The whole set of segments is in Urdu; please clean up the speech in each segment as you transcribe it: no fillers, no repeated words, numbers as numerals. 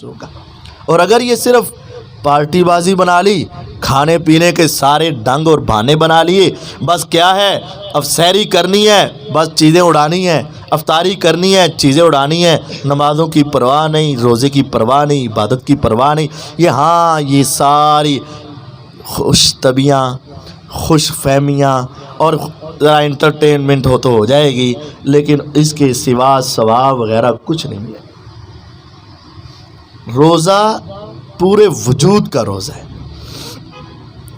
ہوگا۔ اور اگر یہ صرف پارٹی بازی بنا لی، کھانے پینے کے سارے ڈنگ اور بہانے بنا لیے، بس کیا ہے اب سحری کرنی ہے، بس چیزیں اڑانی ہیں، افطاری کرنی ہے، چیزیں اڑانی ہیں، نمازوں کی پرواہ نہیں، روزے کی پرواہ نہیں، عبادت کی پرواہ نہیں، یہ ساری خوش طبیاں، خوش فہمیاں اور ذرا انٹرٹینمنٹ ہو جائے گی، لیکن اس کے سوا ثواب وغیرہ کچھ نہیں ہے۔ روزہ پورے وجود کا روزہ ہے۔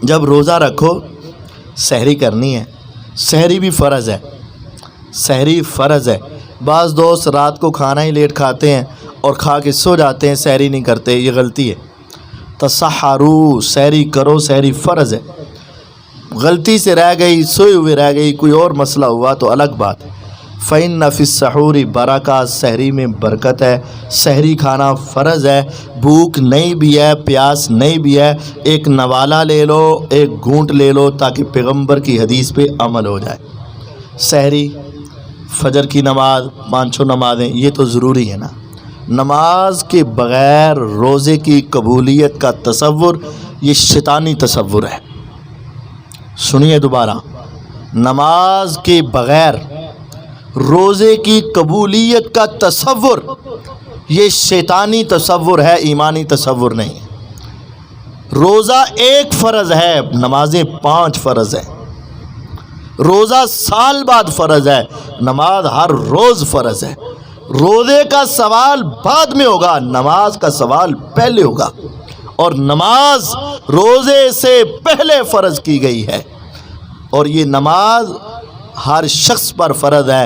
جب روزہ رکھو، سحری کرنی ہے، سحری بھی فرض ہے، سحری فرض ہے۔ بعض دوست رات کو کھانا ہی لیٹ کھاتے ہیں اور کھا کے سو جاتے ہیں، سحری نہیں کرتے، یہ غلطی ہے۔ تسحروا، سحری کرو، سحری فرض ہے۔ غلطی سے رہ گئی، سوئے ہوئے رہ گئی، کوئی اور مسئلہ ہوا تو الگ بات ہے۔ فَإِنَّ فِي السَّحُورِ برکۃ، سحری میں برکت ہے، سحری کھانا فرض ہے۔ بھوک نہیں بھی ہے، پیاس نہیں بھی ہے، ایک نوالا لے لو، ایک گھونٹ لے لو، تاکہ پیغمبر کی حدیث پہ عمل ہو جائے۔ سحری، فجر کی نماز، 5 نمازیں، یہ تو ضروری ہے نا۔ نماز کے بغیر روزے کی قبولیت کا تصور یہ شیطانی تصور ہے۔ سنیے دوبارہ، نماز کے بغیر روزے کی قبولیت کا تصور یہ شیطانی تصور ہے، ایمانی تصور نہیں ہے۔ روزہ ایک فرض ہے، نمازیں 5 فرض ہیں۔ روزہ سال بعد فرض ہے، نماز ہر روز فرض ہے۔ روزے کا سوال بعد میں ہوگا، نماز کا سوال پہلے ہوگا، اور نماز روزے سے پہلے فرض کی گئی ہے، اور یہ نماز ہر شخص پر فرض ہے۔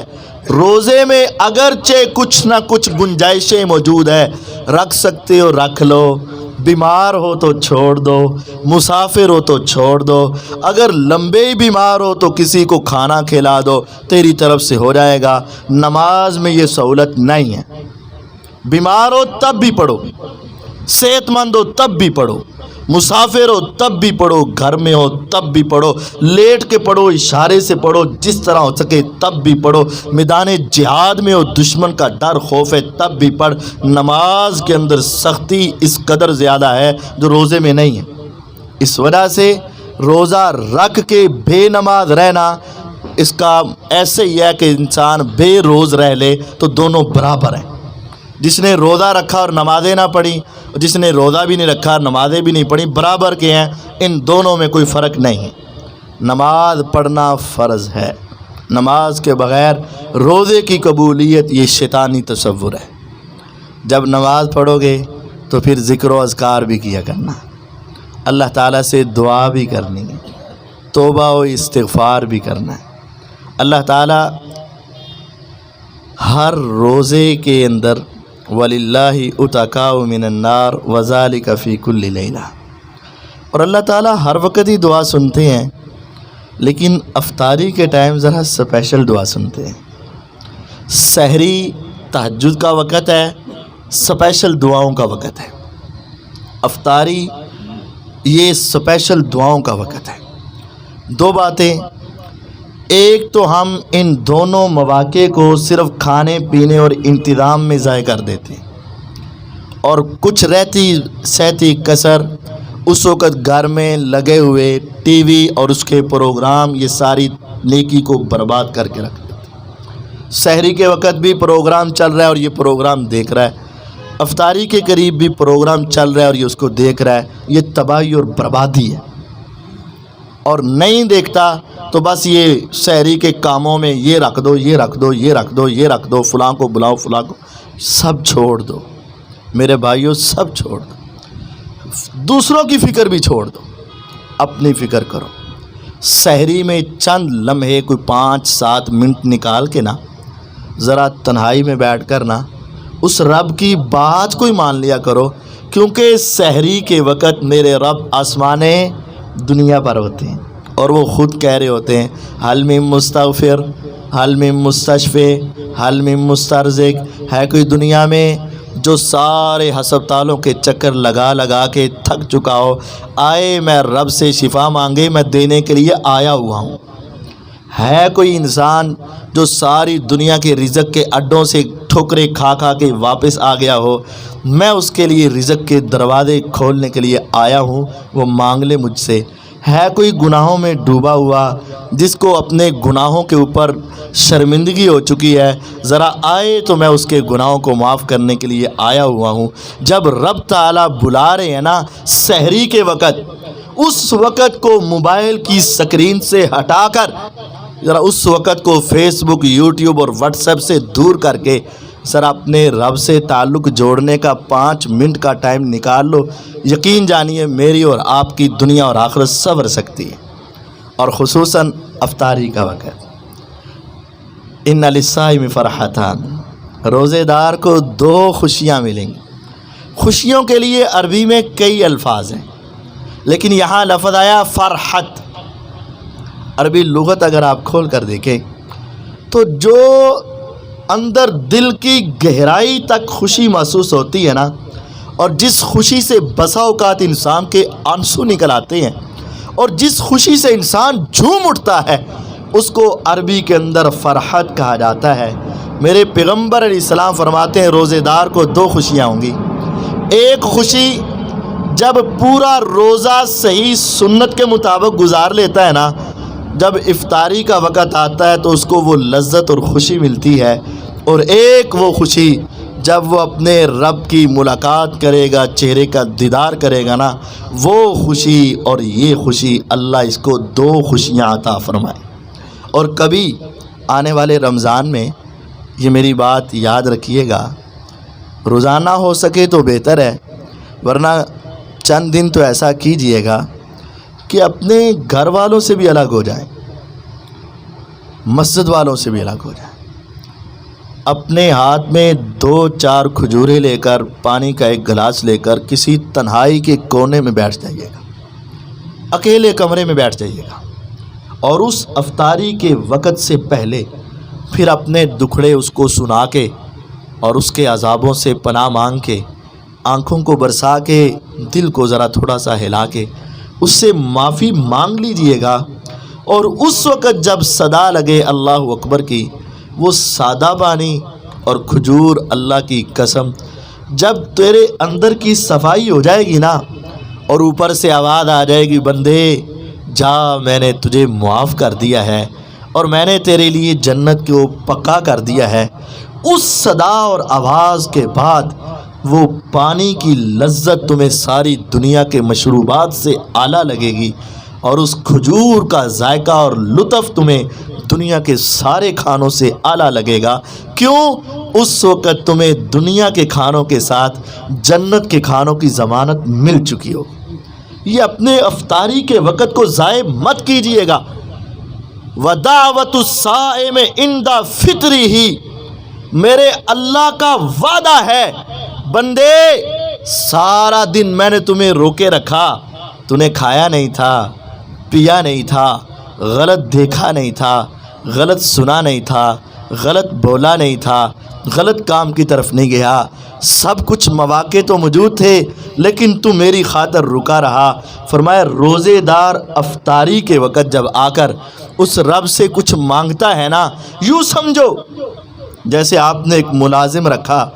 روزے میں اگرچہ کچھ نہ کچھ گنجائشیں موجود ہے، رکھ سکتے ہو رکھ لو، بیمار ہو تو چھوڑ دو، مسافر ہو تو چھوڑ دو، اگر لمبے بیمار ہو تو کسی کو کھانا کھلا دو، تیری طرف سے ہو جائے گا۔ نماز میں یہ سہولت نہیں ہے۔ بیمار ہو تب بھی پڑھو، صحت مند ہو تب بھی پڑھو، مسافر ہو تب بھی پڑھو، گھر میں ہو تب بھی پڑھو، لیٹ کے پڑھو، اشارے سے پڑھو، جس طرح ہو سکے تب بھی پڑھو، میدان جہاد میں ہو، دشمن کا ڈر خوف ہے تب بھی پڑھ۔ نماز کے اندر سختی اس قدر زیادہ ہے جو روزے میں نہیں ہے۔ اس وجہ سے روزہ رکھ کے بے نماز رہنا اس کا ایسے ہی ہے کہ انسان بے روز رہ لے، تو دونوں برابر ہیں۔ جس نے روزہ رکھا اور نمازیں نہ پڑھی، جس نے روزہ بھی نہیں رکھا نمازیں بھی نہیں پڑھی، برابر کے ہیں، ان دونوں میں کوئی فرق نہیں ہے۔ نماز پڑھنا فرض ہے، نماز کے بغیر روزے کی قبولیت یہ شیطانی تصور ہے۔ جب نماز پڑھو گے تو پھر ذکر و اذکار بھی کیا کرنا، اللہ تعالیٰ سے دعا بھی کرنی ہے، توبہ و استغفار بھی کرنا ہے۔ اللہ تعالیٰ ہر روزے کے اندر وَلِلَّهِ اُتَقَاءُ مِنَ النَّارِ وَذَلِكَ فِي كُلِّ لَيْلَةٍ، اور اللہ تعالیٰ ہر وقت ہی دعا سنتے ہیں، لیکن افطاری کے ٹائم ذرا اسپیشل دعا سنتے ہیں۔ سحری تہجد کا وقت ہے، اسپیشل دعاؤں کا وقت ہے۔ افطاری یہ اسپیشل دعاؤں کا وقت ہے۔ دو باتیں، ایک تو ہم ان دونوں مواقع کو صرف کھانے پینے اور انتظام میں ضائع کر دیتے ہیں، اور کچھ رہتی سہتی کسر اس وقت گھر میں لگے ہوئے ٹی وی اور اس کے پروگرام یہ ساری نیکی کو برباد کر کے رکھ دیتے ہیں۔ سحری کے وقت بھی پروگرام چل رہا ہے اور یہ پروگرام دیکھ رہا ہے، افطاری کے قریب بھی پروگرام چل رہا ہے اور یہ اس کو دیکھ رہا ہے، یہ تباہی اور بربادی ہے۔ اور نہیں دیکھتا تو بس یہ سحری کے کاموں میں یہ رکھ دو، یہ رکھ دو، یہ رکھ دو، یہ رکھ دو، فلاں کو بلاؤ، فلاں کو، سب چھوڑ دو میرے بھائیوں، سب چھوڑ دو۔ دوسروں کی فکر بھی چھوڑ دو، اپنی فکر کرو۔ سحری میں چند لمحے، کوئی 5-7 منٹ نکال کے نا، ذرا تنہائی میں بیٹھ کر نا اس رب کی بات کو ہی مان لیا کرو، کیونکہ سحری کے وقت میرے رب آسمانیں دنیا پر ہوتے ہیں، اور وہ خود کہہ رہے ہوتے ہیں حل من مستغفر، حل من مستشفع، حل من مسترزق، ہے کوئی دنیا میں جو سارے ہسپتالوں کے چکر لگا لگا کے تھک چکا ہو، آئے میں رب سے شفا مانگے، میں دینے کے لیے آیا ہوا ہوں۔ ہے کوئی انسان جو ساری دنیا کے رزق کے اڈوں سے ٹھوکریں کھا کھا کے واپس آ گیا ہو، میں اس کے لیے رزق کے دروازے کھولنے کے لیے آیا ہوں، وہ مانگ لے مجھ سے۔ ہے کوئی گناہوں میں ڈوبا ہوا جس کو اپنے گناہوں کے اوپر شرمندگی ہو چکی ہے، ذرا آئے تو میں اس کے گناہوں کو معاف کرنے کے لیے آیا ہوا ہوں۔ جب رب تعالیٰ بلا رہے ہیں نا سحری کے وقت، اس وقت کو موبائل کی سکرین سے ہٹا کر، ذرا اس وقت کو فیس بک، یوٹیوب اور واٹس ایپ سے دور کر کے ذرا اپنے رب سے تعلق جوڑنے کا 5 منٹ کا ٹائم نکال لو، یقین جانیے میری اور آپ کی دنیا اور آخرت سنور سکتی ہے۔ اور خصوصاً افطاری کا وقت، ان للصائم فرحتان، روزے دار کو 2 خوشیاں ملیں گی۔ خوشیوں کے لیے عربی میں کئی الفاظ ہیں، لیکن یہاں لفظ آیا فرحت۔ عربی لغت اگر آپ کھول کر دیکھیں تو جو اندر دل کی گہرائی تک خوشی محسوس ہوتی ہے نا، اور جس خوشی سے بسا اوقات انسان کے آنسو نکل آتے ہیں، اور جس خوشی سے انسان جھوم اٹھتا ہے، اس کو عربی کے اندر فرحت کہا جاتا ہے۔ میرے پیغمبر علیہ السلام فرماتے ہیں روزے دار کو 2 خوشیاں ہوں گی۔ ایک خوشی جب پورا روزہ صحیح سنت کے مطابق گزار لیتا ہے نا، جب افطاری کا وقت آتا ہے تو اس کو وہ لذت اور خوشی ملتی ہے۔ اور ایک وہ خوشی جب وہ اپنے رب کی ملاقات کرے گا، چہرے کا دیدار کرے گا نا، وہ خوشی اور یہ خوشی، اللہ اس کو 2 خوشیاں عطا فرمائے۔ اور کبھی آنے والے رمضان میں یہ میری بات یاد رکھیے گا، روزانہ ہو سکے تو بہتر ہے، ورنہ چند دن تو ایسا کیجئے گا کہ اپنے گھر والوں سے بھی الگ ہو جائیں، مسجد والوں سے بھی الگ ہو جائیں، اپنے ہاتھ میں 2-4 کھجوریں لے کر، پانی کا 1 گلاس لے کر کسی تنہائی کے کونے میں بیٹھ جائیے گا، اکیلے کمرے میں بیٹھ جائیے گا، اور اس افطاری کے وقت سے پہلے پھر اپنے دکھڑے اس کو سنا کے اور اس کے عذابوں سے پناہ مانگ کے، آنکھوں کو برسا کے، دل کو ذرا تھوڑا سا ہلا کے اس سے معافی مانگ لیجئے گا۔ اور اس وقت جب صدا لگے اللہ اکبر کی، وہ سادہ پانی اور کھجور، اللہ کی قسم، جب تیرے اندر کی صفائی ہو جائے گی نا، اور اوپر سے آواز آ جائے گی بندے جا، میں نے تجھے معاف کر دیا ہے اور میں نے تیرے لیے جنت کو پکا کر دیا ہے، اس صدا اور آواز کے بعد وہ پانی کی لذت تمہیں ساری دنیا کے مشروبات سے اعلیٰ لگے گی، اور اس کھجور کا ذائقہ اور لطف تمہیں دنیا کے سارے کھانوں سے اعلیٰ لگے گا۔ کیوں؟ اس وقت تمہیں دنیا کے کھانوں کے ساتھ جنت کے کھانوں کی ضمانت مل چکی ہو۔ یہ اپنے افطاری کے وقت کو ضائع مت کیجیے گا۔ وَدَعْوَةُ الصَّائِمِ عِنْدَ فِطْرِهِ، میرے اللہ کا وعدہ ہے بندے، سارا دن میں نے تمہیں روکے رکھا، تو نے کھایا نہیں تھا، پیا نہیں تھا، غلط دیکھا نہیں تھا، غلط سنا نہیں تھا، غلط بولا نہیں تھا، غلط کام کی طرف نہیں گیا، سب کچھ مواقع تو موجود تھے لیکن تو میری خاطر رکا رہا۔ فرمایا روزے دار افطاری کے وقت جب آ کر اس رب سے کچھ مانگتا ہے نا، یوں سمجھو جیسے آپ نے ایک ملازم رکھا،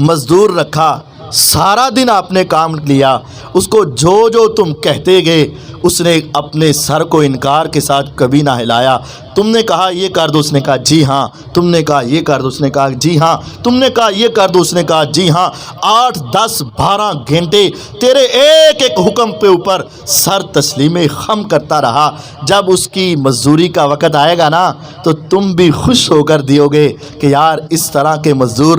مزدور رکھا، سارا دن آپ نے کام لیا، اس کو جو جو تم کہتے گئے اس نے اپنے سر کو انکار کے ساتھ کبھی نہ ہلایا۔ تم نے کہا یہ کر دو، اس نے کہا جی ہاں، تم نے کہا یہ کر دو، اس نے کہا جی ہاں، تم نے کہا یہ کر دو، اس نے کہا جی ہاں۔ 8 10 12 گھنٹے تیرے ایک ایک حکم پہ اوپر سر تسلیم خم کرتا رہا۔ جب اس کی مزدوری کا وقت آئے گا نا تو تم بھی خوش ہو کر دیو گے کہ یار اس طرح کے مزدور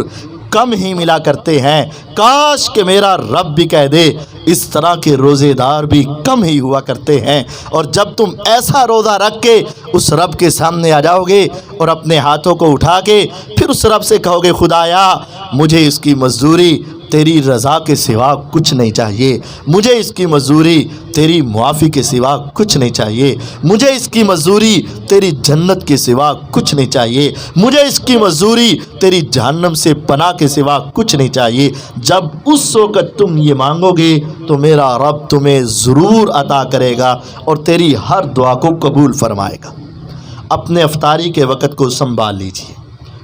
کم ہی ملا کرتے ہیں، کاش کہ میرا رب بھی کہہ دے اس طرح کے روزے دار بھی کم ہی ہوا کرتے ہیں۔ اور جب تم ایسا روزہ رکھ کے اس رب کے سامنے آ جاؤ گے اور اپنے ہاتھوں کو اٹھا کے پھر اس رب سے کہو گے خدایا مجھے اس کی مزدوری تیری رضا کے سوا کچھ نہیں چاہیے، مجھے اس کی مزدوری تیری معافی کے سوا کچھ نہیں چاہیے، مجھے اس کی مزدوری تیری جنت کے سوا کچھ نہیں چاہیے، مجھے اس کی مزدوری تیری جہنم سے پناہ کے سوا کچھ نہیں چاہیے۔ جب اس وقت تم یہ مانگو گے تو میرا رب تمہیں ضرور عطا کرے گا اور تیری ہر دعا کو قبول فرمائے گا۔ اپنے افطاری کے وقت کو سنبھال لیجیے،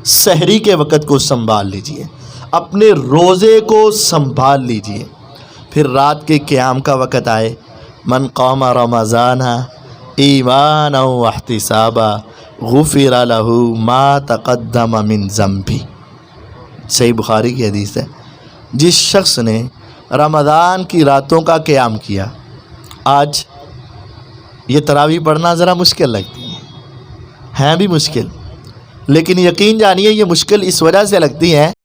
سحری کے وقت کو سنبھال لیجئے، اپنے روزے کو سنبھال لیجئے۔ پھر رات کے قیام کا وقت آئے، من قام رمضان ایمانا واحتسابا غفر له ما تقدم من ذنبہ، صحیح بخاری کی حدیث ہے۔ جس شخص نے رمضان کی راتوں کا قیام کیا، آج یہ تراویح پڑھنا ذرا مشکل لگتی ہیں بھی مشکل، لیکن یقین جانیے یہ مشکل اس وجہ سے لگتی ہیں